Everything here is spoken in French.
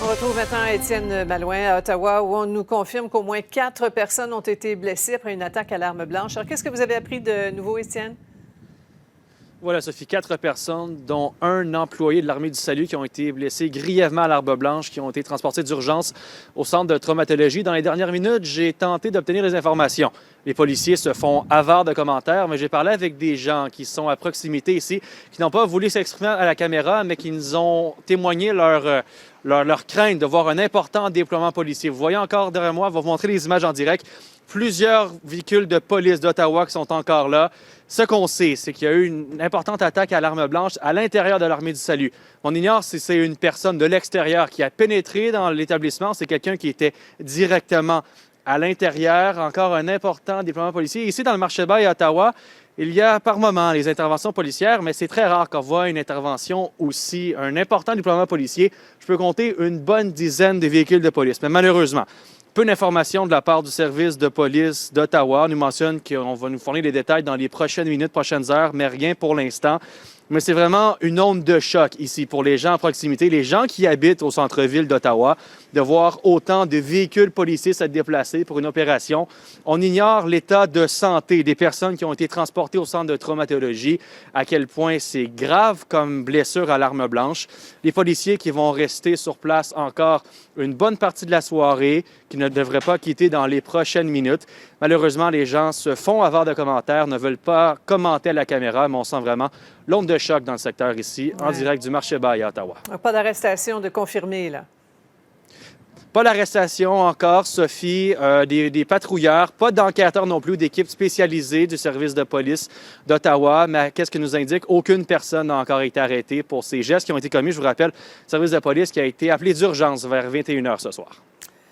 On retrouve maintenant Étienne Malouin à Ottawa, où on nous confirme qu'au moins 4 personnes ont été blessées après une attaque à l'arme blanche. Alors, qu'est-ce que vous avez appris de nouveau, Étienne? Voilà, Sophie, 4 personnes, dont un employé de l'Armée du Salut qui ont été blessés grièvement à l'arme blanche, qui ont été transportés d'urgence au centre de traumatologie. Dans les dernières minutes, j'ai tenté d'obtenir des informations. Les policiers se font avares de commentaires, mais j'ai parlé avec des gens qui sont à proximité ici, qui n'ont pas voulu s'exprimer à la caméra, mais qui nous ont témoigné leur crainte de voir un important déploiement policier. Vous voyez encore derrière moi, je vais vous montrer les images en direct. Plusieurs véhicules de police d'Ottawa qui sont encore là. Ce qu'on sait, c'est qu'il y a eu une importante attaque à l'arme blanche à l'intérieur de l'Armée du Salut. On ignore si c'est une personne de l'extérieur qui a pénétré dans l'établissement, c'est quelqu'un qui était directement à l'intérieur. Encore un important déploiement policier. Ici, dans le marché-bail à Ottawa, il y a par moments les interventions policières, mais c'est très rare qu'on voit une intervention aussi, un important déploiement policier. Je peux compter une bonne dizaine de véhicules de police, mais malheureusement, peu d'informations de la part du service de police d'Ottawa. On nous mentionne qu'on va nous fournir des détails dans les prochaines minutes, prochaines heures, mais rien pour l'instant. Mais c'est vraiment une onde de choc ici pour les gens à proximité, les gens qui habitent au centre-ville d'Ottawa, de voir autant de véhicules policiers se déplacer pour une opération. On ignore l'état de santé des personnes qui ont été transportées au centre de traumatologie, à quel point c'est grave comme blessure à l'arme blanche. Les policiers qui vont rester sur place encore une bonne partie de la soirée, qui ne devraient pas quitter dans les prochaines minutes. Malheureusement, les gens se font avoir de commentaires, ne veulent pas commenter à la caméra, mais on sent vraiment l'onde de choc dans le secteur ici, en direct du marché-bail à Ottawa. Pas d'arrestation de confirmée, là. Pas d'arrestation encore, Sophie, des patrouilleurs, pas d'enquêteurs non plus, d'équipes spécialisées du service de police d'Ottawa. Mais qu'est-ce que nous indique? Aucune personne n'a encore été arrêtée pour ces gestes qui ont été commis. Je vous rappelle, le service de police qui a été appelé d'urgence vers 21h ce soir.